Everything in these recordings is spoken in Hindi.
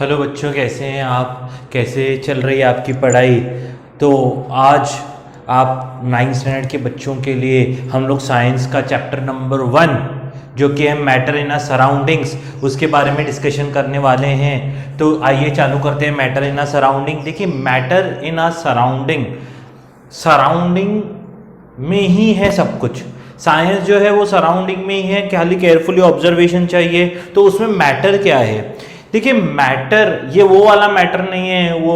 हेलो बच्चों, कैसे हैं आप? कैसे चल रही है आपकी पढ़ाई? तो आज आप 9th स्टैंडर्ड के बच्चों के लिए हम लोग साइंस का चैप्टर नंबर 1 जो कि है मैटर इन अ सराउंडिंग्स, उसके बारे में डिस्कशन करने वाले हैं। तो आइए चालू करते हैं। मैटर इन अ सराउंडिंग, देखिए matter in a surrounding, surrounding में ही है सब कुछ। साइंस जो है वो सराउंडिंग में ही है, खाली केयरफुली ऑब्जर्वेशन चाहिए। तो उसमें मैटर क्या है? देखिए मैटर ये वो वाला मैटर नहीं है, वो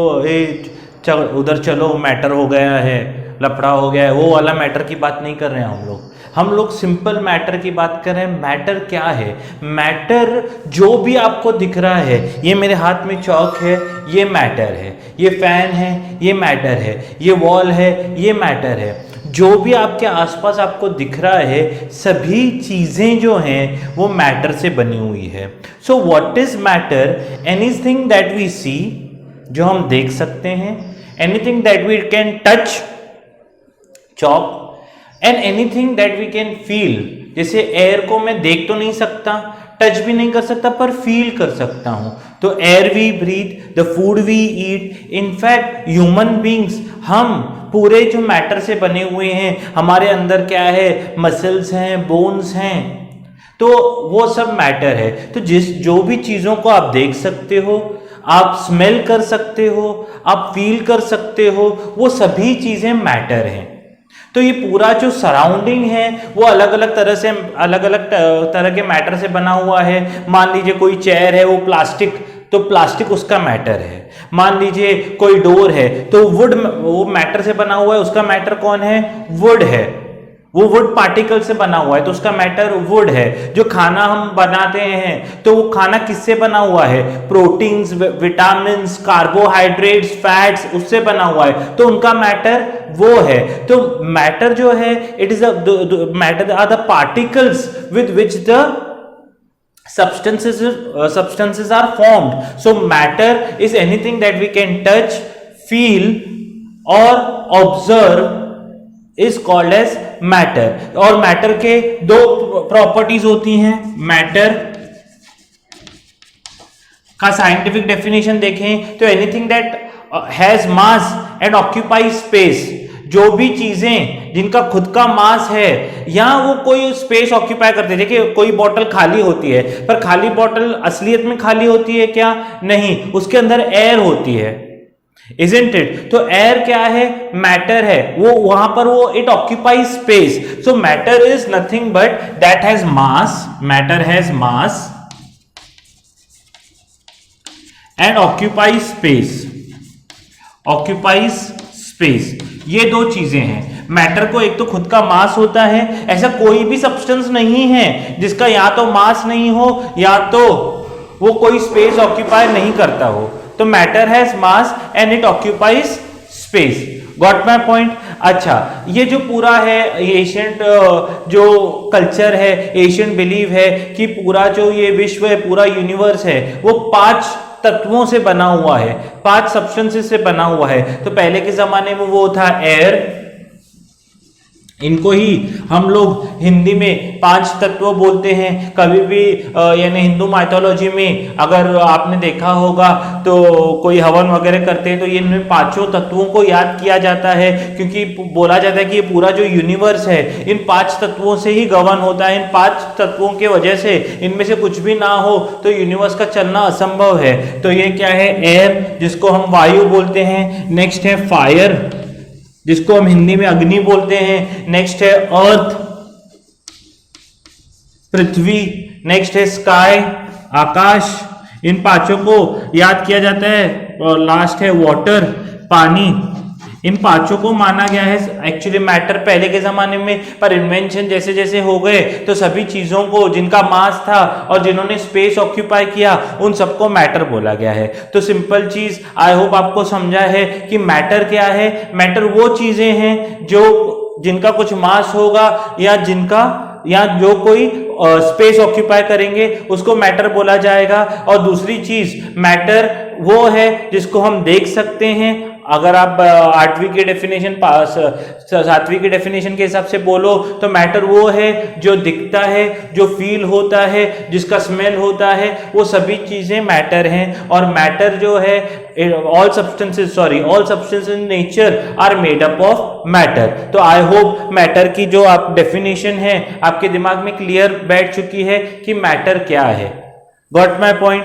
उधर चलो मैटर हो गया है, लफड़ा हो गया है, वो वाला मैटर की बात नहीं कर रहे हैं हम लोग सिंपल मैटर की बात कर रहे हैं। मैटर क्या है? मैटर जो भी आपको दिख रहा है, ये मेरे हाथ में चौक है, ये मैटर है, ये फैन है, ये मैटर है, ये वॉल है, ये मैटर है। जो भी आपके आसपास आपको दिख रहा है, सभी चीजें जो हैं वो मैटर से बनी हुई है। So what is matter? Anything that we see, जो हम देख सकते हैं, anything that we can touch, chalk, and anything that we can feel. जैसे एयर को मैं देख तो नहीं सकता, टच भी नहीं कर सकता, पर फील कर सकता हूं। तो air we breathe, the food we eat, in fact human beings, हम पूरे जो मैटर से बने हुए हैं, हमारे अंदर क्या है, मसल्स हैं, बोन्स हैं, तो वो सब मैटर है। तो जो भी चीजों को आप देख सकते हो, आप स्मेल कर सकते हो, आप फील कर सकते हो, वो सभी चीजें मैटर हैं। तो ये पूरा जो सराउंडिंग है वो अलग अलग तरह के मैटर से बना हुआ है। मान लीजिए कोई चेयर है, वो प्लास्टिक, तो प्लास्टिक उसका मैटर है। मान लीजिए कोई डोर है, तो वुड, वो मैटर से बना हुआ है, उसका मैटर कौन है? वुड है। वो वुड पार्टिकल से बना हुआ है, तो उसका मैटर वुड है। जो खाना हम बनाते हैं, तो वो खाना किससे बना हुआ है? प्रोटीन्स, विटामिन्स, कार्बोहाइड्रेट्स, फैट्स, उससे बना हुआ है, तो उनका मैटर वो है। तो मैटर जो है, it is matter are the particles with which the substances are formed. So matter is anything that we can touch, feel or observe is called as matter. और मैटर के दो प्रॉपर्टीज होती हैं। मैटर का साइंटिफिक डेफिनेशन देखें तो anything that has mass and occupy space, जो भी चीजें जिनका खुद का मास है या वो कोई स्पेस ऑक्यूपाई करते हैं। देखिए कोई बोतल खाली होती है, पर खाली बोतल असलियत में खाली होती है क्या? नहीं, उसके अंदर एयर होती है, isn't it? तो एयर क्या है? मैटर है। वो वहां पर वो it occupy space. So matter is nothing but that has mass, matter has mass and occupy space, occupies space. ये दो चीजें हैं। मैटर को एक तो खुद का मास होता है, ऐसा कोई भी सब्सटेंस नहीं है जिसका या तो मास नहीं हो या तो वो कोई स्पेस ऑक्यूपाई नहीं करता हो। तो matter has mass and it occupies space. Got my point? अच्छा, ये जो पूरा है एशियंट जो कल्चर है, एशियन बिलीव है कि पूरा जो ये विश्व है, पूरा यूनिवर्स है, वो 5 तत्वों से बना हुआ है, 5 सब्सटेंसेस से बना हुआ है। तो पहले के जमाने में वो था एयर, इनको ही हम लोग हिंदी में 5 तत्व बोलते हैं। कभी भी यानी हिंदू माइथोलॉजी में अगर आपने देखा होगा तो कोई हवन वगैरह करते हैं तो ये इनमें 5 तत्वों को याद किया जाता है, क्योंकि बोला जाता है कि ये पूरा जो यूनिवर्स है इन 5 तत्वों से ही गवर्न होता है। इन 5 तत्वों के वजह से इनमें से कुछ भी ना हो तो यूनिवर्स का चलना असंभव है। तो ये क्या है? एयर, जिसको हम वायु बोलते हैं। नेक्स्ट है फायर, जिसको हम हिंदी में अग्नि बोलते हैं। नेक्स्ट है अर्थ, पृथ्वी। नेक्स्ट है स्काई, आकाश। इन 5 को याद किया जाता है। और लास्ट है वाटर, पानी। इन 5 को माना गया है एक्चुअली मैटर पहले के जमाने में, पर इन्वेंशन जैसे जैसे हो गए तो सभी चीजों को जिनका मास था और जिन्होंने स्पेस ऑक्यूपाई किया उन सबको मैटर बोला गया है। तो सिंपल चीज आई होप आपको समझा है कि मैटर क्या है। मैटर वो चीजें हैं जो जिनका कुछ मास होगा या जो कोई स्पेस ऑक्यूपाई करेंगे उसको मैटर बोला जाएगा। और दूसरी चीज, मैटर वो है जिसको हम देख सकते हैं, अगर आप 8वीं की डेफिनेशन पास 7वीं की डेफिनेशन के हिसाब से बोलो तो मैटर वो है जो दिखता है, जो फील होता है, जिसका स्मेल होता है, वो सभी चीजें मैटर हैं। और मैटर जो है all substances in nature are made up of matter. तो आई होप मैटर की जो आप डेफिनेशन है आपके दिमाग में क्लियर बैठ चुकी है कि मैटर क्या है। Got my point?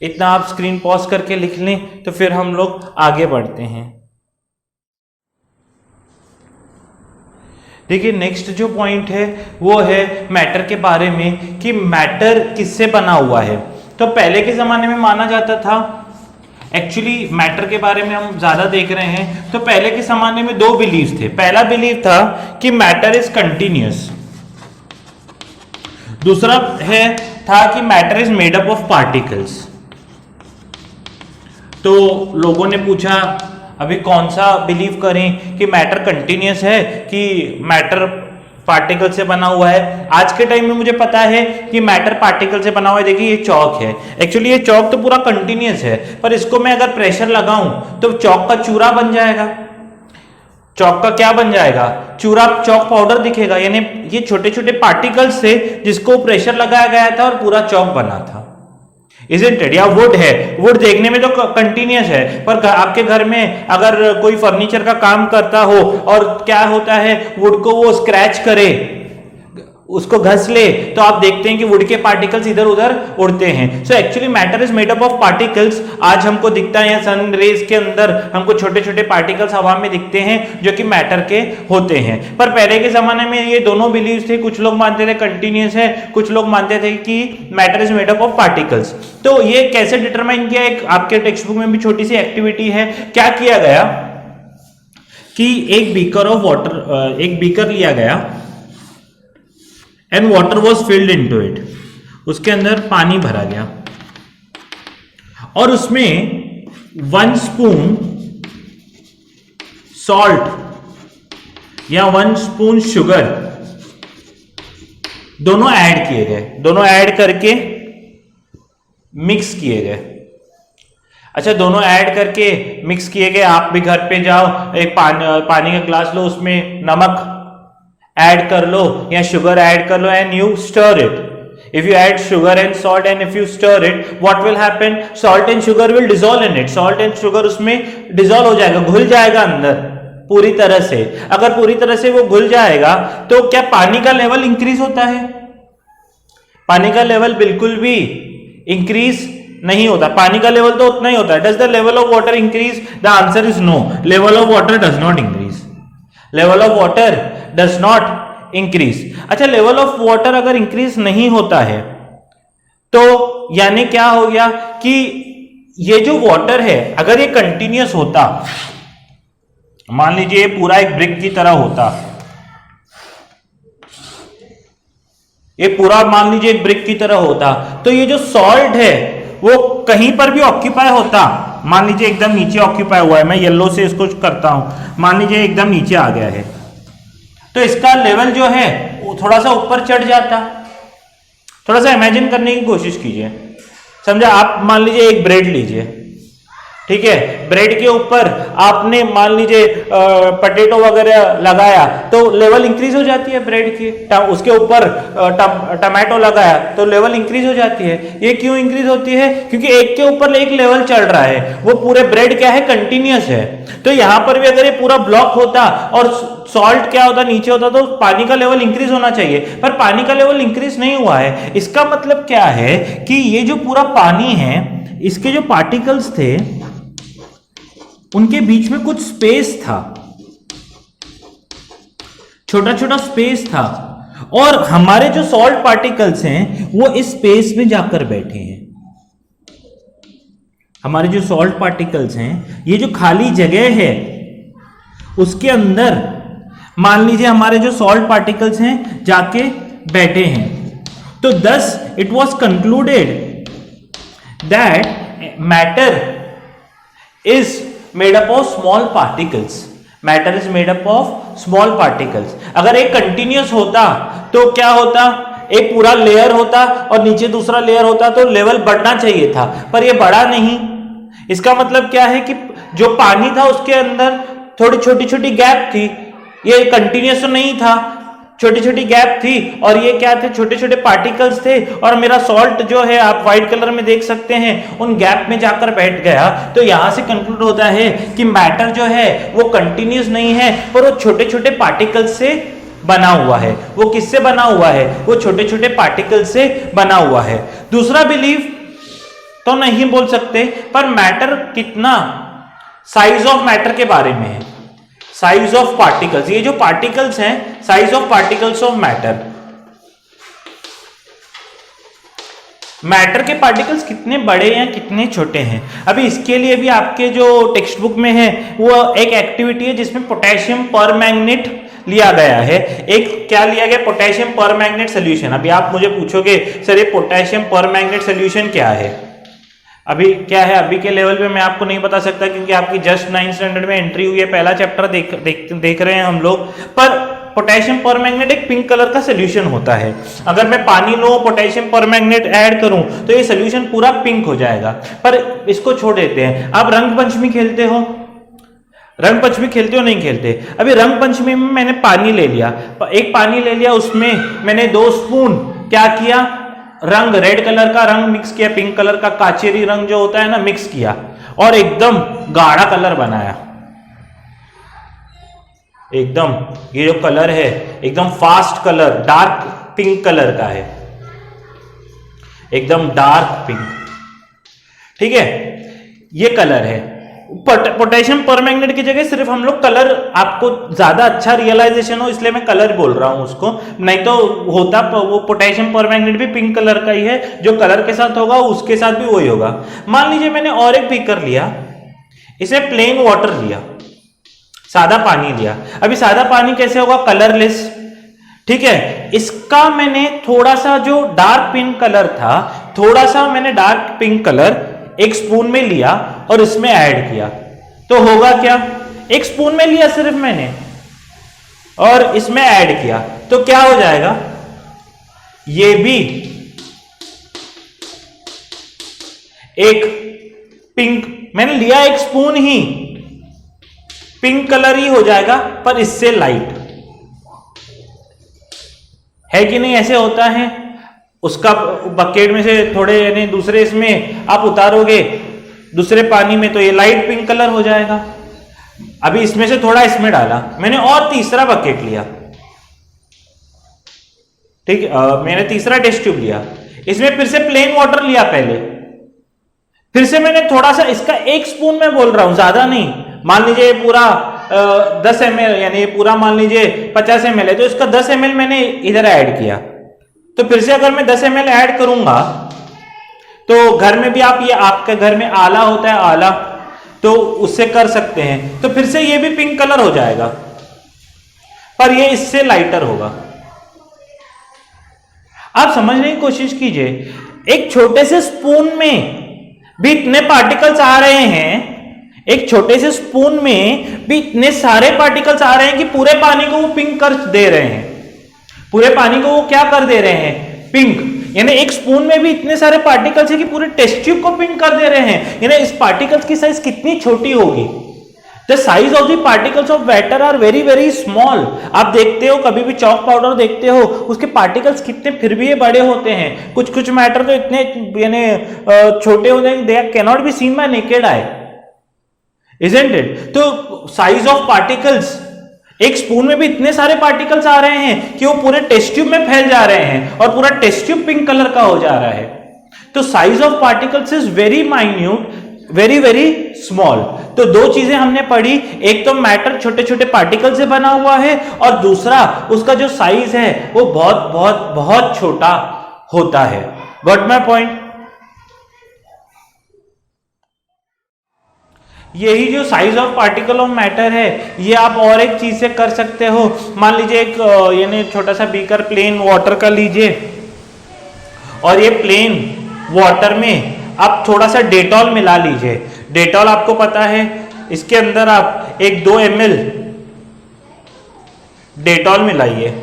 इतना आप स्क्रीन पॉज करके लिख लें तो फिर हम लोग आगे बढ़ते हैं। देखिए नेक्स्ट जो पॉइंट है वो है मैटर के बारे में कि मैटर किससे बना हुआ है। तो पहले के जमाने में माना जाता था, एक्चुअली मैटर के बारे में हम ज्यादा देख रहे हैं तो पहले के जमाने में दो बिलीव थे। पहला बिलीव था कि मैटर इज कंटिन्यूअस, दूसरा था कि matter is made up of particles. तो लोगों ने पूछा अभी कौन सा बिलीव करें कि मैटर कंटिन्यूअस है कि मैटर पार्टिकल से बना हुआ है। आज के टाइम में मुझे पता है कि मैटर पार्टिकल से बना हुआ है। देखिए ये चौक है, एक्चुअली ये चौक तो पूरा कंटिन्यूअस है, पर इसको मैं अगर प्रेशर लगाऊं तो चौक का चूरा बन जाएगा। चौक का क्या बन जाएगा? चूरा, चौक पाउडर दिखेगा। यानी ये छोटे छोटे पार्टिकल्स थे जिसको प्रेशर लगाया गया था और पूरा चौक बना था। Isn't it? या वुड है, वुड देखने में तो कंटिन्यूअस है, पर आपके घर में अगर कोई फर्नीचर का काम करता हो और क्या होता है, वुड को वो स्क्रैच करे, उसको घस ले, तो आप देखते हैं कि वुड के पार्टिकल्स इधर उधर उड़ते हैं। So actually matter is made up of particles. आज हमको दिखता है सन रेज के अंदर हमको छोटे छोटे पार्टिकल्स हवा में दिखते हैं जो कि मैटर के होते हैं। पर पहले के जमाने में ये दोनों बिलीव्स थे। कुछ लोग मानते थे कंटिन्यूअस है, कुछ लोग मानते थे कि matter is made up of particles. तो ये कैसे डिटरमाइन किया? एक आपके टेक्स्ट बुक में भी छोटी सी एक्टिविटी है। क्या किया गया कि एक बीकर लिया गया and water was filled into it. उसके अंदर पानी भरा गया और उसमें 1 स्पून सॉल्ट या 1 स्पून शुगर दोनों ऐड किए गए। दोनों ऐड करके मिक्स किए गए। अच्छा, दोनों ऐड करके मिक्स किए गए। आप भी घर पे जाओ, एक पानी का ग्लास लो, उसमें नमक ऐड कर लो या शुगर ऐड कर लो and you stir it. If you add sugar and salt and if you stir it, what will happen? Salt and sugar will dissolve in it. Salt and sugar उसमें डिसॉल्व हो जाएगा, घुल जाएगा अंदर पूरी तरह से। अगर पूरी तरह से वो घुल जाएगा तो क्या पानी का लेवल इंक्रीज होता है? पानी का लेवल बिल्कुल भी इंक्रीज नहीं होता। पानी का लेवल तो उतना ही होता है। Does the level of water increase? The answer is no. Level of water does not increase. Level of water does not increase. अच्छा, लेवल ऑफ वाटर अगर इंक्रीज नहीं होता है तो यानी क्या हो गया कि ये जो वाटर है अगर ये कंटिन्यूअस होता, मान लीजिए ये पूरा एक ब्रिक की तरह होता, ये पूरा मान लीजिए एक ब्रिक की तरह होता, तो ये जो सॉल्ट है वो कहीं पर भी ऑक्यूपाई होता। मान लीजिए एकदम नीचे ऑक्यूपाई हुआ है, मैं येलो से इसको करता हूं, मान लीजिए एकदम नीचे आ गया है, तो इसका लेवल जो है वो थोड़ा सा ऊपर चढ़ जाता। थोड़ा सा इमेजिन करने की कोशिश कीजिए। समझा, आप मान लीजिए एक ब्रेड लीजिए, ठीक है, ब्रेड के ऊपर आपने मान लीजिए पटेटो वगैरह लगाया तो लेवल इंक्रीज हो जाती है ब्रेड की। उसके ऊपर टमाटो लगाया तो लेवल इंक्रीज हो जाती है। ये क्यों इंक्रीज होती है? क्योंकि एक के ऊपर एक लेवल चढ़ रहा है, वो पूरे ब्रेड क्या है, कंटिन्यूअस है। तो यहां पर भी अगर ये पूरा ब्लॉक होता और सॉल्ट क्या होता, नीचे होता, तो पानी का लेवल इंक्रीज होना चाहिए, पर पानी का लेवल इंक्रीज नहीं हुआ है। इसका मतलब क्या है कि ये जो पूरा पानी है, इसके जो पार्टिकल्स थे उनके बीच में कुछ स्पेस था, छोटा छोटा स्पेस था, और हमारे जो सॉल्ट पार्टिकल्स हैं वो इस स्पेस में जाकर बैठे हैं। हमारे जो सॉल्ट पार्टिकल्स हैं, ये जो खाली जगह है उसके अंदर मान लीजिए हमारे जो सॉल्ट पार्टिकल्स हैं जाके बैठे हैं। तो thus it was concluded that matter is made up of small particles. Matter is made up of small particles. अगर एक कंटिन्यूअस होता तो क्या होता, एक पूरा लेयर होता और नीचे दूसरा लेयर होता, तो लेवल बढ़ना चाहिए था, पर ये बढ़ा नहीं। इसका मतलब क्या है कि जो पानी था उसके अंदर थोड़ी छोटी छोटी गैप थी, ये कंटिन्यूस तो नहीं था, छोटी छोटी गैप थी, और ये क्या थे, छोटे छोटे पार्टिकल्स थे, और मेरा सॉल्ट जो है आप व्हाइट कलर में देख सकते हैं उन गैप में जाकर बैठ गया। तो यहां से कंक्लूड होता है कि मैटर जो है वो कंटिन्यूस नहीं है, पर वो छोटे छोटे पार्टिकल्स से बना हुआ है। वो किससे बना हुआ है? वो छोटे छोटे पार्टिकल्स से बना हुआ है। दूसरा बिलीफ तो नहीं बोल सकते, पर मैटर कितना, साइज ऑफ मैटर के बारे में है, साइज ऑफ पार्टिकल्स, ये जो पार्टिकल्स हैं, size of particles of matter, matter के पार्टिकल्स कितने बड़े हैं कितने छोटे हैं। अभी इसके लिए भी आपके जो टेक्स्ट बुक में है वो एक एक्टिविटी है जिसमें पोटेशियम परमैंगनेट लिया गया है। एक क्या लिया गया? Potassium permanganate solution. अभी आप मुझे पूछोगे सर ये पोटेशियम परमैंगनेट सोल्यूशन क्या है? अभी क्या है, अभी के लेवल पे मैं आपको नहीं बता सकता क्योंकि आपकी जस्ट 9th स्टैंडर्ड में एंट्री हुई है, पहला चैप्टर देख रहे हैं हम लोग। पर पोटेशियम परमैंगनेट एक पिंक कलर का सोल्यूशन होता है। अगर मैं पानी लूं, पोटेशियम परमैंगनेट ऐड करूं तो ये सोल्यूशन पूरा पिंक हो जाएगा। पर इसको छोड़ देते हैं। आप रंग पंचमी खेलते हो? रंग पंचमी खेलते हो नहीं खेलते? अभी रंग पंचमी में मैंने पानी ले लिया, एक पानी ले लिया, उसमें मैंने 2 स्पून क्या किया, रंग रेड कलर का रंग मिक्स किया, पिंक कलर का काचेरी रंग जो होता है ना मिक्स किया, और एकदम गाढ़ा कलर बनाया। एकदम ये जो कलर है एकदम fast colour, dark pink colour का है, एकदम डार्क पिंक। ठीक है, ये कलर है। पोटेशियम परमैंगनेट की जगह सिर्फ हम लोग कलर, आपको ज्यादा अच्छा रियलाइजेशन हो इसलिए मैं कलर बोल रहा हूं उसको, नहीं तो होता वो पोटेशियम परमैंगनेट भी पिंक कलर का ही है, जो कलर के साथ होगा उसके साथ भी वही होगा। मान लीजिए मैंने और एक बीकर लिया, इसे प्लेन वाटर लिया, सादा पानी लिया। अभी सादा पानी कैसे होगा? कलरलेस। ठीक है, इसका मैंने थोड़ा सा जो डार्क पिंक कलर था, थोड़ा सा मैंने डार्क पिंक कलर 1 स्पून में लिया और इसमें ऐड किया, तो होगा क्या? 1 स्पून में लिया सिर्फ मैंने और इसमें ऐड किया, तो क्या हो जाएगा? ये भी एक पिंक, मैंने लिया 1 स्पून ही, पिंक कलर ही हो जाएगा, पर इससे लाइट है कि नहीं? ऐसे होता है। उसका बकेट में से थोड़े यानी दूसरे इसमें आप उतारोगे दूसरे पानी में तो ये लाइट पिंक कलर हो जाएगा। अभी इसमें से थोड़ा इसमें डाला मैंने और तीसरा बकेट लिया, ठीक है, मैंने तीसरा टेस्ट ट्यूब लिया, इसमें फिर से प्लेन वाटर लिया पहले, फिर से मैंने थोड़ा सा, इसका 1 स्पून मैं बोल रहा हूं, ज्यादा नहीं। मान लीजिए पूरा 10 ml, यानी पूरा मान लीजिए 50 ml है, तो इसका 10 ml मैंने इधर ऐड किया। तो फिर से अगर मैं 10 ml ऐड करूंगा तो घर में भी आप, ये आपके घर में आला होता है, आला, तो उससे कर सकते हैं, तो फिर से ये भी पिंक कलर हो जाएगा, पर ये इससे लाइटर होगा। आप समझने की कोशिश कीजिए, एक छोटे से स्पून में भी इतने पार्टिकल्स आ रहे हैं, एक छोटे से स्पून में भी इतने सारे पार्टिकल्स आ रहे हैं कि पूरे पानी को वो पिंक कर दे रहे हैं, पूरे पानी को वो क्या कर दे रहे हैं? पिंक। यानी 1 स्पून में भी इतने सारे पार्टिकल्स है कि पूरे टेस्ट ट्यूब को पिंक कर दे रहे हैं। यानी इस पार्टिकल्स की साइज कितनी छोटी होगी? The size of the particles of water are very very small. आप देखते हो कभी भी चॉक पाउडर देखते हो, उसके पार्टिकल्स कितने फिर भी ये बड़े होते हैं। कुछ कुछ मैटर तो इतने यानी छोटे होते हैं, they can not be seen bye naked eye, isn't it? तो साइज ऑफ पार्टिकल्स, 1 स्पून में भी इतने सारे पार्टिकल्स आ रहे हैं कि वो पूरे टेस्ट ट्यूब में फैल जा रहे हैं और पूरा टेस्ट ट्यूब पिंक कलर का हो जा रहा है। तो size of particles is very minute, very very small. तो 2 चीजें हमने पढ़ी, एक तो मैटर छोटे छोटे पार्टिकल से बना हुआ है, और दूसरा उसका जो साइज है वो बहुत बहुत बहुत छोटा होता है। Got my point? यही जो size of particle of matter है, ये आप और एक चीज से कर सकते हो। मान लीजिए एक यानी छोटा सा बीकर प्लेन वाटर का लीजिए, और ये प्लेन वाटर में आप थोड़ा सा डेटॉल मिला लीजिए। डेटॉल आपको पता है, इसके अंदर आप 1-2 ml डेटॉल मिलाइए,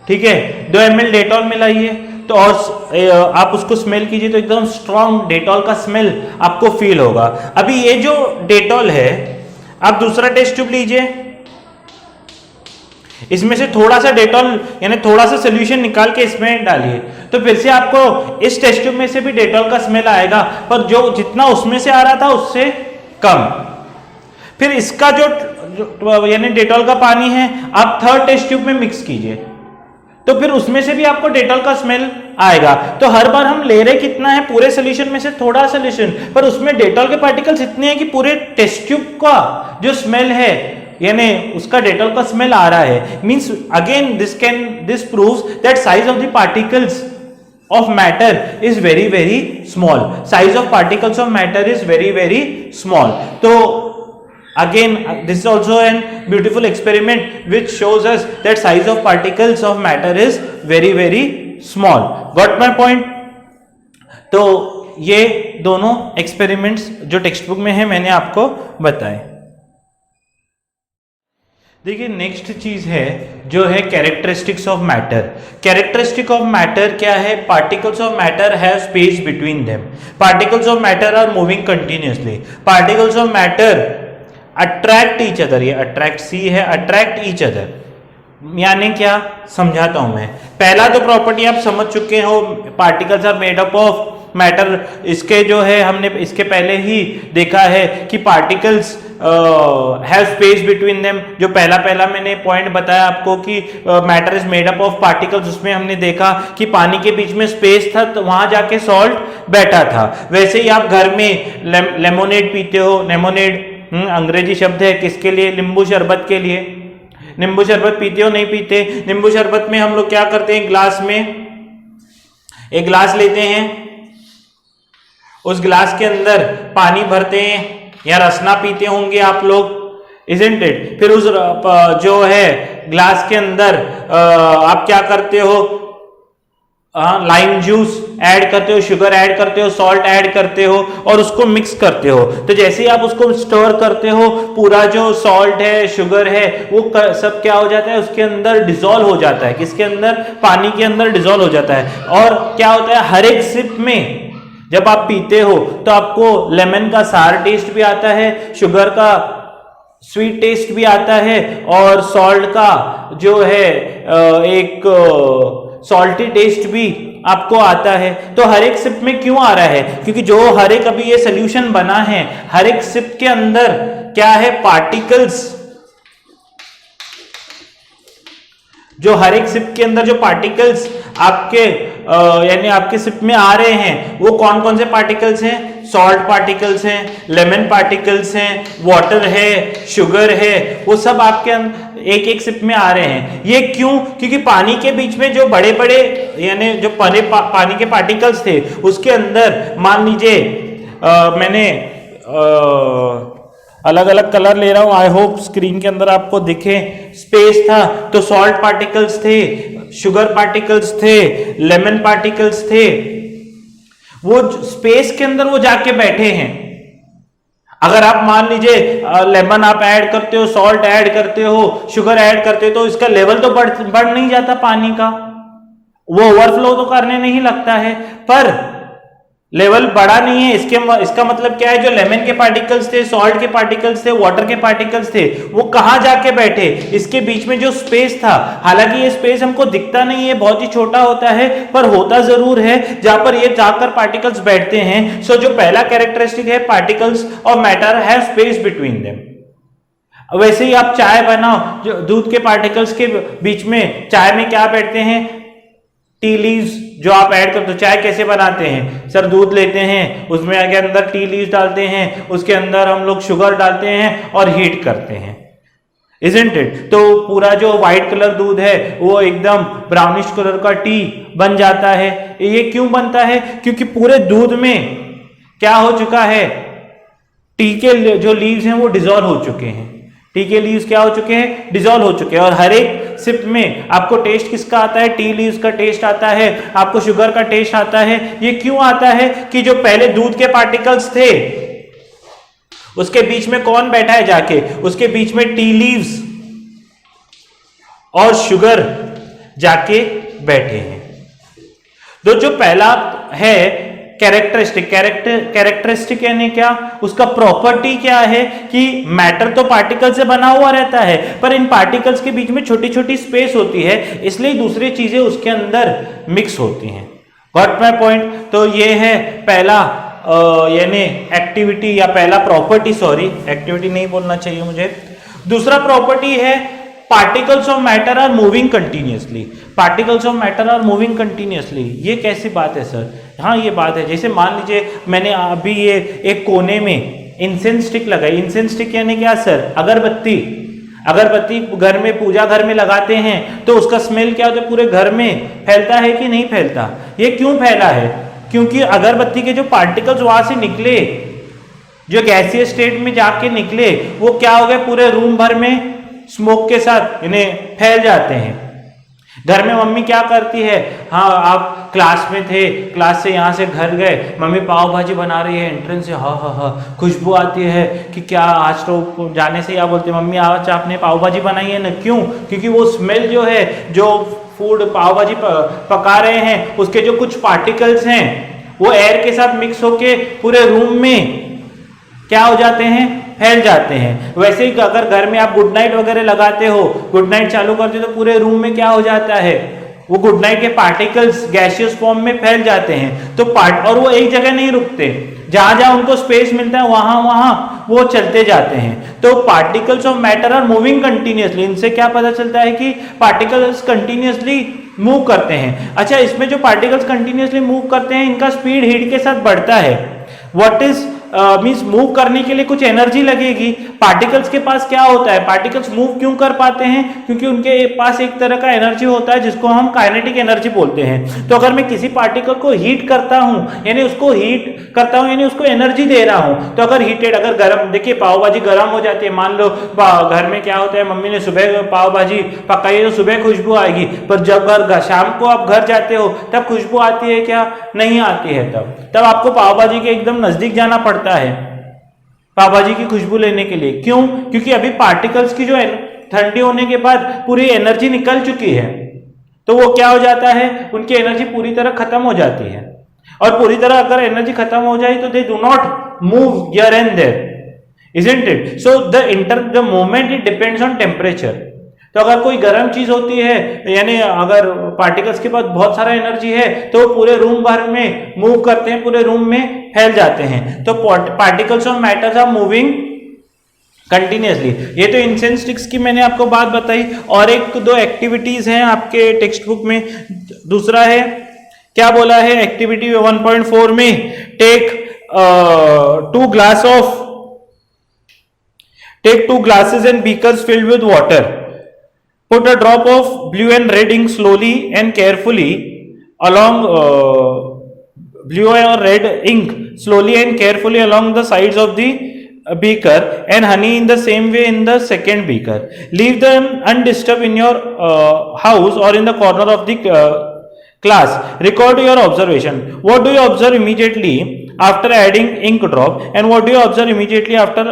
ठीक है, 2 ml डेटॉल मिलाइए, तो और आप उसको स्मेल कीजिए तो एकदम स्ट्रॉन्ग डेटॉल का स्मेल आपको फील होगा। अभी ये जो डेटॉल है, आप दूसरा टेस्ट ट्यूब लीजिए, इसमें से थोड़ा सा डेटॉल यानी थोड़ा सा सोल्यूशन निकाल के इसमें डालिए, तो फिर से आपको इस टेस्ट ट्यूब में से भी डेटॉल का स्मेल आएगा, पर जो जितना उसमें से आ रहा था उससे कम। फिर इसका जो यानी डेटॉल का पानी है आप थर्ड टेस्ट ट्यूब में मिक्स कीजिए, तो फिर उसमें से भी आपको डेटॉल का स्मेल आएगा। तो हर बार हम ले रहे कितना है, पूरे सोल्यूशन में से थोड़ा सोल्यूशन, पर उसमें डेटॉल के पार्टिकल्स इतने हैं कि पूरे टेस्ट ट्यूब का जो स्मेल है यानी उसका डेटॉल का स्मेल आ रहा है। Means again this proves that size of the particles of matter is very small. Size of particles of matter is very small. So again this is also an beautiful experiment which shows us that size of particles of matter is very small. Got my point? तो ये दोनों एक्सपेरिमेंट्स जो टेक्स्ट बुक में है मैंने आपको बताए। देखिए नेक्स्ट चीज है जो है characteristics of matter. Characteristic of matter क्या है? Particles of matter have space between them. Particles of matter are moving continuously. Particles of matter attract each other, ये अट्रैक्ट सी है, अट्रैक्ट ईच अदर यानी क्या, समझाता हूं मैं। पहला तो प्रॉपर्टी आप समझ चुके हो, particles are made up of matter. इसके जो है हमने इसके पहले ही देखा है कि particles have space between them. जो पहला मैंने पॉइंट बताया आपको कि matter is made up of particles, उसमें हमने देखा कि पानी के बीच में स्पेस था तो वहां जाके सॉल्ट बैठा था। वैसे ही आप घर में लेमोनेड पीते हो, लेमोनेड अंग्रेजी शब्द है किसके लिए? नींबू शरबत के लिए। नींबू शरबत पीते हो नहीं पीते? नींबू शरबत में हम लोग क्या करते हैं, ग्लास में एक ग्लास लेते हैं, उस ग्लास के अंदर पानी भरते हैं, या रसना पीते होंगे आप लोग, इजंट इट? फिर उस जो है ग्लास के अंदर आप क्या करते हो, लाइम जूस ऐड करते हो, शुगर ऐड करते हो, सॉल्ट ऐड करते हो और उसको मिक्स करते हो। तो जैसे ही आप उसको स्टर करते हो, पूरा जो सॉल्ट है, शुगर है, वो सब क्या हो जाता है, उसके अंदर डिसॉल्व हो जाता है। किसके अंदर? पानी के अंदर डिसॉल्व हो जाता है। और क्या होता है, हर एक सिप में जब आप पीते हो तो आपको लेमन का सार टेस्ट भी आता है, शुगर का स्वीट टेस्ट भी आता है, और सॉल्ट का जो है एक सॉल्टी टेस्ट भी आपको आता है। तो हर एक सिप में क्यों आ रहा है? क्योंकि जो हर एक अभी ये सोल्यूशन बना है, हर एक सिप के अंदर क्या है, पार्टिकल्स, जो हर एक सिप के अंदर जो पार्टिकल्स आपके यानी आपके सिप में आ रहे हैं, वो कौन कौन से पार्टिकल्स हैं? सॉल्ट पार्टिकल्स हैं, लेमन पार्टिकल्स हैं, वाटर है, शुगर है, वो सब आपके एक एक सिप में आ रहे हैं। ये क्यों? क्योंकि पानी के बीच में जो बड़े बड़े यानी जो पानी के पार्टिकल्स थे, उसके अंदर मान लीजिए मैंने अलग अलग कलर ले रहा हूं, आई होप स्क्रीन के अंदर आपको दिखे। स्पेस था तो सॉल्ट पार्टिकल्स थे, शुगर पार्टिकल्स थे, लेमन पार्टिकल्स थे, वो स्पेस के अंदर वो जाके बैठे हैं। अगर आप मान लीजिए लेमन आप ऐड करते हो, सॉल्ट ऐड करते हो, शुगर ऐड करते हो, तो इसका लेवल तो बढ़ नहीं जाता पानी का, वो ओवरफ्लो तो करने नहीं लगता है, पर लेवल बढ़ा नहीं है। इसका मतलब क्या है, जो लेमन के पार्टिकल्स थे, सॉल्ट के पार्टिकल्स थे, वाटर के पार्टिकल्स थे, वो कहां जाके बैठे? इसके बीच में जो स्पेस था। हालांकि ये स्पेस हमको दिखता नहीं है, बहुत ही छोटा होता है, पर होता जरूर है जहां पर ये जाकर पार्टिकल्स बैठते हैं। सो जो पहला कैरेक्टरिस्टिक है, particles of matter have space between them. वैसे ही आप चाय बनाओ, जो दूध के पार्टिकल्स के बीच में चाय में क्या बैठते हैं? टी लीव्स जो आप ऐड करते हो। चाय कैसे बनाते हैं? सर दूध लेते हैं, उसमें आगे अंदर टी लीव्स डालते हैं, उसके अंदर हम लोग शुगर डालते हैं और हीट करते हैं, इजंट इट? तो पूरा जो व्हाइट कलर दूध है वो एकदम ब्राउनिश कलर का टी बन जाता है। ये क्यों बनता है? क्योंकि पूरे दूध में क्या हो चुका है, टी के जो लीव्स हैं वो डिसॉल्व हो चुके हैं। टी के लीव्स क्या हो चुके हैं? डिसॉल्व हो चुके हैं। और हर एक सिप में आपको टेस्ट किसका आता है? टी लीव्स का टेस्ट आता है, आपको शुगर का टेस्ट आता है। ये क्यों आता है? कि जो पहले दूध के पार्टिकल्स थे, उसके बीच में कौन बैठा है जाके? उसके बीच में टी लीव्स और शुगर जाके बैठे हैं। तो जो पहला है कैरेक्टरिस्टिक यानी क्या, उसका प्रॉपर्टी क्या है कि मैटर तो पार्टिकल से बना हुआ रहता है, पर इन पार्टिकल्स के बीच में छोटी छोटी स्पेस होती है, इसलिए दूसरी चीजें उसके अंदर मिक्स होती हैं। Got my point? तो ये है पहला यानी एक्टिविटी या पहला प्रॉपर्टी, सॉरी एक्टिविटी नहीं बोलना चाहिए मुझे। दूसरा प्रॉपर्टी है particles of matter are moving continuously. Particles of matter are moving continuously, ये कैसी बात है सर? हाँ ये बात है, जैसे मान लीजिए मैंने अभी ये एक कोने में इंसेंस स्टिक लगाई। इंसेंस स्टिक यानी क्या सर? अगरबत्ती। अगरबत्ती घर में, पूजा घर में लगाते हैं तो उसका स्मेल क्या होता है? पूरे घर में फैलता है कि नहीं फैलता? ये क्यों फैला है? क्योंकि अगरबत्ती के जो पार्टिकल्स वहां से निकले, जो गैसीय स्टेट में जाके निकले, वो क्या हो गए? पूरे रूम भर में स्मोक के साथ इन्हें फैल जाते हैं। घर में मम्मी क्या करती है? हाँ आप क्लास में थे, क्लास से यहाँ से घर गए, मम्मी पाव भाजी बना रही है, एंट्रेंस से हाँ हाँ हाँ खुशबू आती है कि क्या आज तो जाने से क्या बोलते हैं, मम्मी आज आपने पाव भाजी बनाई है ना? क्यों? क्योंकि वो स्मेल जो है, जो फूड पाव भाजी पका रहे हैं, उसके जो कुछ पार्टिकल्स हैं वो एयर के साथ मिक्स होके पूरे रूम में क्या हो जाते हैं? फैल जाते हैं। वैसे ही अगर घर में आप गुड नाइट वगैरह लगाते हो, गुड नाइट चालू करते हो तो पूरे रूम में क्या हो जाता है? वो गुड नाइट के पार्टिकल्स गैसियस फॉर्म में फैल जाते हैं। तो और वो एक जगह नहीं रुकते, जहां जहां उनको स्पेस मिलता है वहां वहां वो चलते जाते हैं। तो particles of matter are moving continuously. इनसे क्या पता चलता है कि पार्टिकल्स कंटिन्यूसली मूव करते हैं। अच्छा, इसमें जो पार्टिकल्स कंटिन्यूसली मूव करते हैं, इनका स्पीड हीट के साथ बढ़ता है। व्हाट इज मीन्स मूव करने के लिए कुछ एनर्जी लगेगी। पार्टिकल्स के पास क्या होता है? पार्टिकल्स मूव क्यों कर पाते हैं? क्योंकि उनके पास एक तरह का एनर्जी होता है जिसको हम काइनेटिक एनर्जी बोलते हैं। तो अगर मैं किसी पार्टिकल को हीट करता हूं, यानी उसको हीट करता हूं, यानी उसको एनर्जी दे रहा हूं, तो अगर हीटेड, अगर गर्म, देखिए पाव भाजी गर्म हो जाती है, मान लो घर में क्या होता है, मम्मी ने सुबह पाव भाजी पकाई है तो सुबह खुशबू आएगी, पर जब शाम को आप घर जाते हो तब खुशबू आती है क्या? नहीं आती है। तब आपको पाव भाजी के एकदम नजदीक जाना पड़ता है पाव भाजी की खुशबू लेने के लिए। क्यों? क्योंकि अभी पार्टिकल्स की जो ठंडी होने के बाद पूरी एनर्जी निकल चुकी है, तो वो क्या हो जाता है? उनकी एनर्जी पूरी तरह खत्म हो जाती है। और पूरी तरह अगर एनर्जी खत्म हो जाए तो they do not move here and there, isn't it? So the movement it depends on temperature. तो अगर कोई गर्म चीज होती है, यानी अगर पार्टिकल्स के पास बहुत सारा एनर्जी है, तो पूरे रूम भर में मूव करते हैं, पूरे रूम में फैल जाते हैं। तो particles of matters are moving continuously. ये तो इंसेंस स्टिक्स की मैंने आपको बात बताई, और एक दो एक्टिविटीज हैं आपके टेक्स्ट बुक में। दूसरा है, क्या बोला है एक्टिविटी 1.4 में? Take Take 2 glasses and beakers filled with water. Put a drop of blue and red ink slowly and carefully along blue or red ink slowly and carefully along the sides of the beaker, and honey in the same way in the second beaker. Leave them undisturbed in your house or in the corner of the class. Record your observation. What do you observe immediately after adding ink drop, and what do you observe immediately after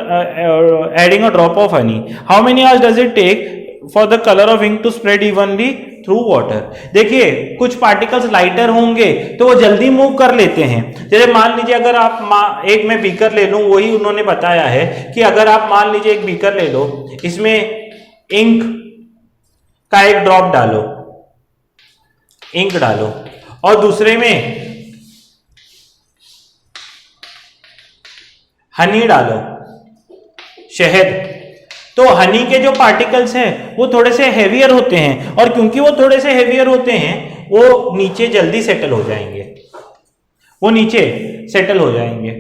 adding a drop of honey? How many hours does it take for the color of ink to spread evenly through water? देखिए, कुछ पार्टिकल्स लाइटर होंगे तो वो जल्दी मूव कर लेते हैं। जैसे मान लीजिए अगर आप एक मैं बीकर ले लूं, वही उन्होंने बताया है कि अगर आप मान लीजिए एक बीकर ले लो, इसमें इंक का एक ड्रॉप डालो, इंक डालो, और दूसरे में हनी डालो, शहद। तो हनी के जो पार्टिकल्स हैं वो थोड़े से हेवियर होते हैं, और क्योंकि वो थोड़े से हेवियर होते हैं वो नीचे जल्दी सेटल हो जाएंगे, वो नीचे सेटल हो जाएंगे,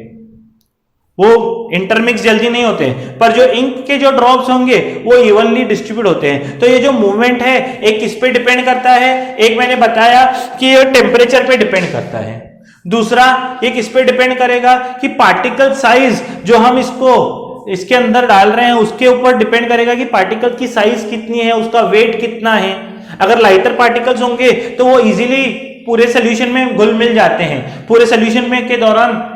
वो इंटरमिक्स जल्दी नहीं होते। पर जो इंक के जो ड्रॉप्स होंगे वो इवनली डिस्ट्रीब्यूट होते हैं। तो ये जो मूवमेंट है एक किस पे डिपेंड करता है? एक मैंने बताया कि ये टेम्परेचर पे डिपेंड करता है। दूसरा ये किस पे डिपेंड करेगा कि पार्टिकल साइज जो हम इसके अंदर डाल रहे हैं उसके ऊपर डिपेंड करेगा कि पार्टिकल की साइज कितनी है, उसका वेट कितना है। अगर लाइटर पार्टिकल्स होंगे तो वो इजीली पूरे सोल्यूशन में घुल मिल जाते हैं, पूरे सोल्यूशन में के दौरान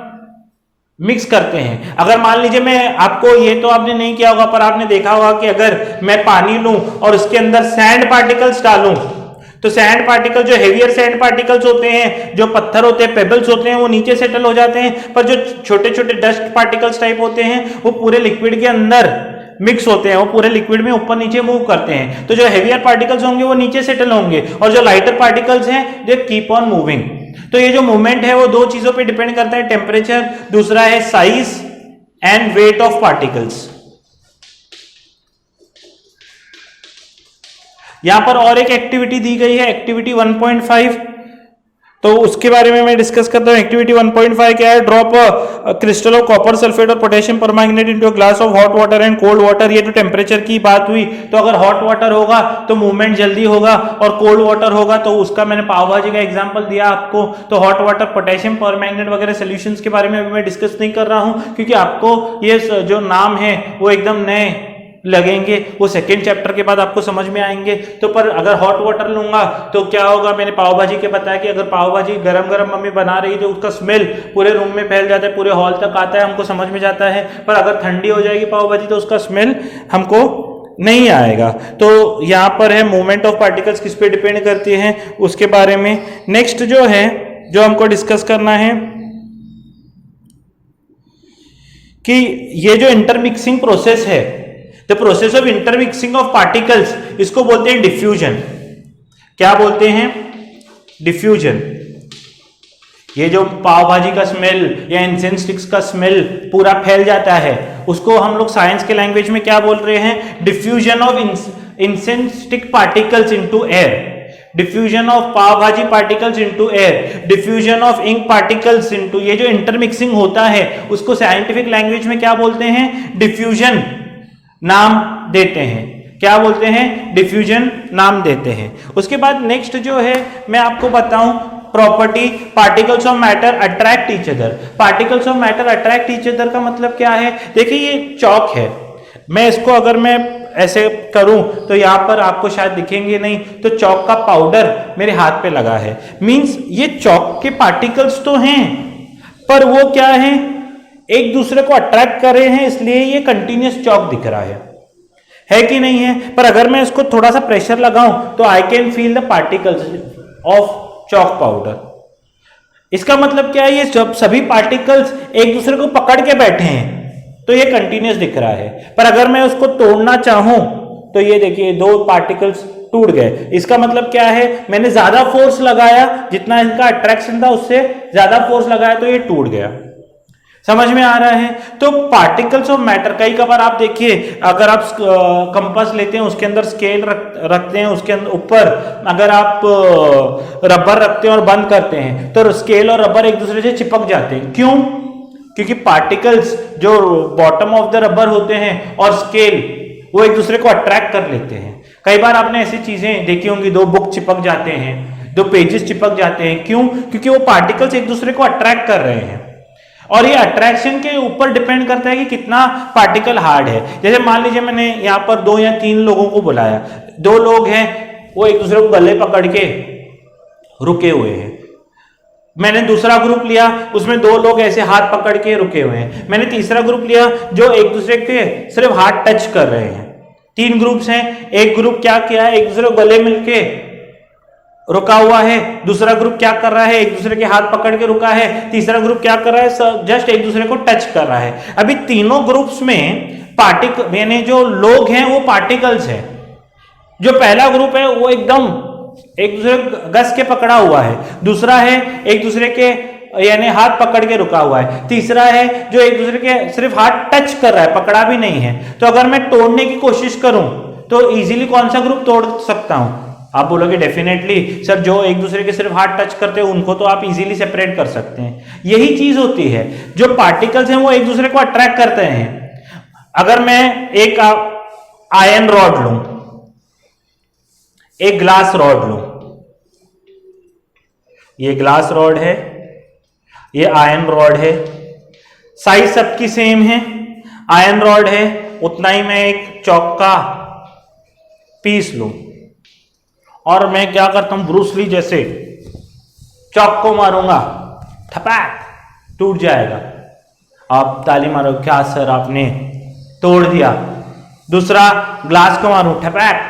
मिक्स करते हैं। अगर मान लीजिए मैं आपको, ये तो आपने नहीं किया होगा पर आपने देखा होगा कि अगर मैं पानी लूं और उसके अंदर सैंड पार्टिकल्स डालूं तो सैंड पार्टिकल, जो हेवियर सैंड पार्टिकल्स होते हैं, जो पत्थर होते हैं, पेबल्स होते हैं, वो नीचे सेटल हो जाते हैं, पर जो छोटे छोटे डस्ट पार्टिकल्स टाइप होते हैं वो पूरे लिक्विड के अंदर मिक्स होते हैं, वो पूरे लिक्विड में ऊपर नीचे मूव करते हैं। तो जो हेवियर पार्टिकल्स होंगे वो नीचे सेटल होंगे और जो लाइटर पार्टिकल्स हैं दे कीप ऑन मूविंग। तो ये जो मूवमेंट है वो दो चीजों पे डिपेंड करता है, टेम्परेचर, दूसरा है size and weight of particles. यहां पर और एक एक्टिविटी दी गई है, एक्टिविटी 1.5, तो उसके बारे में मैं डिस्कस करता हूं। एक्टिविटी 1.5 क्या है? Drop crystal of copper sulphate और potassium permanganate into a glass of hot water and cold water. ये जो टेम्परेचर की बात हुई, तो अगर हॉट वाटर होगा तो मूवमेंट जल्दी होगा और कोल्ड वाटर होगा तो उसका मैंने पाव भाजी का एग्जांपल दिया आपको। तो हॉट वाटर, पोटेशियम परमैंगनेट वगैरह सॉल्यूशंस के बारे में अभी मैं डिस्कस नहीं कर रहा हूं, क्योंकि आपको ये जो नाम है वो एकदम नए लगेंगे, वो सेकेंड चैप्टर के बाद आपको समझ में आएंगे। तो पर अगर हॉट वाटर लूंगा तो क्या होगा, मैंने पाव भाजी के बताया कि अगर पाव भाजी गरम गरम मम्मी बना रही तो उसका स्मेल पूरे रूम में फैल जाता है, पूरे हॉल तक आता है, हमको समझ में जाता है। पर अगर ठंडी हो जाएगी पाव भाजी तो उसका स्मेल हमको नहीं आएगा। तो यहां पर है मूवमेंट ऑफ पार्टिकल्स किस पे डिपेंड करती है उसके बारे में। नेक्स्ट जो है, जो हमको डिस्कस करना है कि ये जो इंटरमिक्सिंग प्रोसेस है, the process of intermixing of particles, इसको बोलते हैं डिफ्यूजन। क्या बोलते हैं? डिफ्यूजन। ये जो पाव भाजी का स्मेल या इंसेंस स्टिक्स का स्मेल पूरा फैल जाता है, उसको हम लोग साइंस के लैंग्वेज में क्या बोल रहे हैं? Diffusion of incense stick particles into air, diffusion of pav bhaji particles into air, diffusion of ink particles into. ये जो इंटरमिक्सिंग होता है उसको साइंटिफिक लैंग्वेज में क्या बोलते हैं? डिफ्यूजन नाम देते हैं। क्या बोलते हैं? डिफ्यूजन नाम देते हैं। उसके बाद नेक्स्ट जो है मैं आपको बताऊं property, particles of matter attract each other. Particles of matter attract each other का मतलब क्या है? देखिए ये चौक है, मैं इसको अगर मैं ऐसे करूं तो यहां पर आपको शायद दिखेंगे नहीं, तो चौक का पाउडर मेरे हाथ पे लगा है, मींस ये चौक के पार्टिकल्स तो हैं पर वो क्या है, एक दूसरे को अट्रैक्ट कर रहे हैं, इसलिए ये कंटिन्यूअस चौक दिख रहा है कि नहीं है? पर अगर मैं इसको थोड़ा सा प्रेशर लगाऊं तो I can feel the particles of chalk powder. इसका मतलब क्या है? ये जब सभी पार्टिकल्स एक दूसरे को पकड़ के बैठे हैं तो ये कंटिन्यूअस दिख रहा है। पर अगर मैं उसको तोड़ना चाहूं तो ये देखिए दो पार्टिकल्स टूट गए। इसका मतलब क्या है? मैंने ज्यादा फोर्स लगाया, जितना इनका अट्रैक्शन था उससे ज्यादा फोर्स लगाया तो ये टूट गया। समझ में आ रहा है? तो पार्टिकल्स ऑफ मैटर, कई कबार आप देखिए अगर आप कंपास लेते हैं उसके अंदर स्केल रखते हैं, उसके अंदर ऊपर अगर आप रबर रखते हैं और बंद करते हैं तो स्केल और रबर एक दूसरे से चिपक जाते हैं। क्यों? क्योंकि पार्टिकल्स जो बॉटम ऑफ द रबर होते हैं और स्केल वो एक दूसरे को अट्रैक्ट कर लेते हैं। कई बार आपने ऐसी चीजें देखी होंगी, दो बुक चिपक जाते हैं, दो पेजेस चिपक जाते हैं। क्यों? क्योंकि वो पार्टिकल्स एक दूसरे को अट्रैक्ट कर रहे हैं और ये अट्रैक्शन के ऊपर डिपेंड करता है कि कितना पार्टिकल हार्ड है। जैसे मान लीजिए मैंने यहाँ पर 2 या 3 लोगों को बुलाया, 2 लोग हैं वो एक दूसरे को गले पकड़ के रुके हुए हैं। मैंने दूसरा ग्रुप लिया, उसमें 2 लोग ऐसे हाथ पकड़ के रुके हुए हैं। मैंने तीसरा ग्रुप लिया जो एक दूसरे के सिर्फ हाथ टच कर रहे हैं। 3 ग्रुप्स हैं। एक ग्रुप क्या किया है? एक दूसरे को गले मिलके रुका हुआ है। दूसरा ग्रुप क्या कर रहा है? एक दूसरे के हाथ पकड़ के रुका है। तीसरा ग्रुप क्या कर रहा है? जस्ट एक दूसरे को टच कर रहा है। अभी तीनों ग्रुप्स में पार्टिकल यानी जो लोग हैं वो पार्टिकल्स हैं। जो पहला ग्रुप है वो एकदम एक दूसरे गस के पकड़ा हुआ है। दूसरा है एक दूसरे के यानी हाथ पकड़ के रुका हुआ है। तीसरा है जो एक दूसरे के सिर्फ हाथ टच कर रहा है, पकड़ा भी नहीं है। तो अगर मैं तोड़ने की कोशिश करूं तो इजीली कौन सा ग्रुप तोड़ सकता हूं? आप बोलोगे डेफिनेटली सर जो एक दूसरे के सिर्फ हाथ टच करते हैं उनको तो आप इजीली सेपरेट कर सकते हैं। यही चीज होती है, जो पार्टिकल्स हैं वो एक दूसरे को अट्रैक्ट करते हैं। अगर मैं एक आयरन रॉड लूं, एक ग्लास रॉड लूं, ये ग्लास रॉड है, ये आयरन रॉड है, साइज सबकी सेम है, आयरन रॉड है, उतना ही मैं एक चौक का पीस लूं और मैं क्या करता हूं, ब्रूस ली जैसे चौक को मारूंगा, ठपैक टूट जाएगा। आप ताली मारो, क्या सर आपने तोड़ दिया। दूसरा ग्लास को मारूं, ठपैक,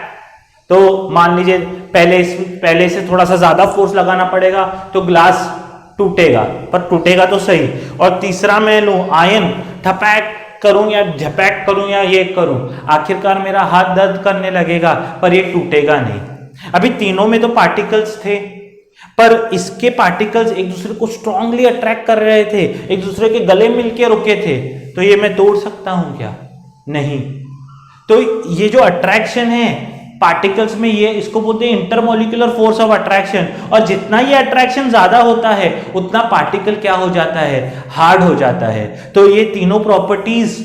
तो मान लीजिए पहले से थोड़ा सा ज्यादा फोर्स लगाना पड़ेगा तो ग्लास टूटेगा, पर टूटेगा तो सही। और तीसरा मैं लूं आयन, ठपैक करूं या झपैक करूं या ये करूं, आखिरकार मेरा हाथ दर्द करने लगेगा पर ये टूटेगा नहीं। अभी तीनों में तो पार्टिकल्स थे, पर इसके पार्टिकल्स एक दूसरे को स्ट्रांगली अट्रैक्ट कर रहे थे, एक दूसरे के गले मिलके रुके थे, तो ये मैं तोड़ सकता हूं क्या? नहीं। तो ये जो अट्रैक्शन है पार्टिकल्स में, ये इसको बोलते हैं इंटरमोलिकुलर फोर्स ऑफ अट्रैक्शन। और जितना ये अट्रैक्शन ज्यादा होता है उतना पार्टिकल क्या हो जाता है? हार्ड हो जाता है। तो ये तीनों प्रॉपर्टीज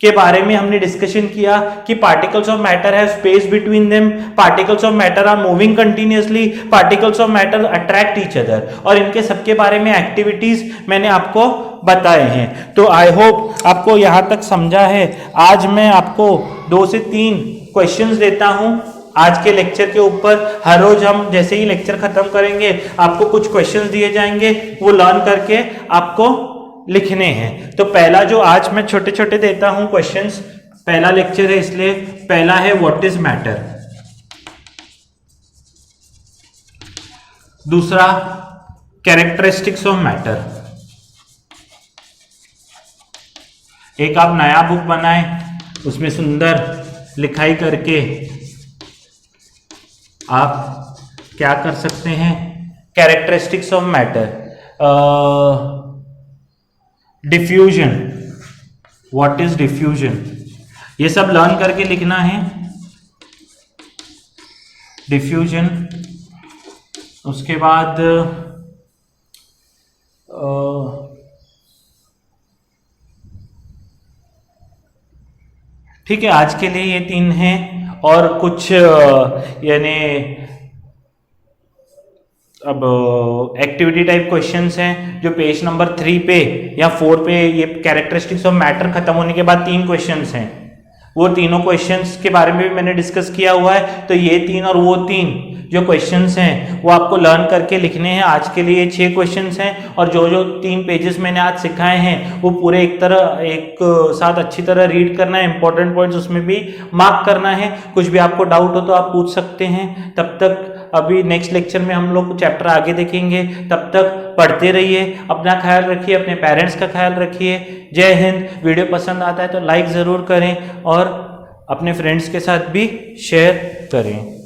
के बारे में हमने डिस्कशन किया कि particles of matter have space between them, particles of matter are moving continuously, particles of matter attract each other, और इनके सबके बारे में एक्टिविटीज मैंने आपको बताए हैं। तो आई होप आपको यहां तक समझा है। आज मैं आपको 2 से 3 क्वेश्चंस देता हूं आज के लेक्चर के ऊपर। हर रोज हम जैसे ही लेक्चर खत्म करेंगे आपको कुछ क्वेश्चंस दिए जाएंगे, वो लर्न करके आपको लिखने हैं। तो पहला जो आज मैं छोटे छोटे देता हूं क्वेश्चंस, पहला लेक्चर है इसलिए पहला है व्हाट इज मैटर, दूसरा कैरेक्टरिस्टिक्स ऑफ मैटर। एक आप नया बुक बनाएं, उसमें सुंदर लिखाई करके आप क्या कर सकते हैं, characteristics of matter. Diffusion, what is diffusion, ये सब लर्न करके लिखना है। डिफ्यूजन, उसके बाद ठीक है, आज के लिए ये 3 हैं। और कुछ यानी अब एक्टिविटी टाइप क्वेश्चंस हैं जो पेज नंबर 3 पे या 4 पे, ये कैरेक्टरिस्टिक्स ऑफ मैटर खत्म होने के बाद 3 क्वेश्चंस हैं, वो तीनों क्वेश्चंस के बारे में भी मैंने डिस्कस किया हुआ है। तो ये 3 और वो 3 जो क्वेश्चंस हैं वो आपको लर्न करके लिखने हैं। आज के लिए 6 क्वेश्चंस हैं और जो जो 3 पेजेस मैंने आज सिखाए हैं वो पूरे एक साथ अच्छी तरह रीड करना है, इंपॉर्टेंट पॉइंट्स उसमें भी मार्क करना है। कुछ भी आपको डाउट हो तो आप पूछ सकते हैं। तब तक अभी नेक्स्ट लेक्चर में हम लोग चैप्टर आगे देखेंगे, तब तक पढ़ते रहिए, अपना ख्याल रखिए, अपने पेरेंट्स का ख्याल रखिए। जय हिंद। वीडियो पसंद आता है तो लाइक ज़रूर करें और अपने फ्रेंड्स के साथ भी शेयर करें।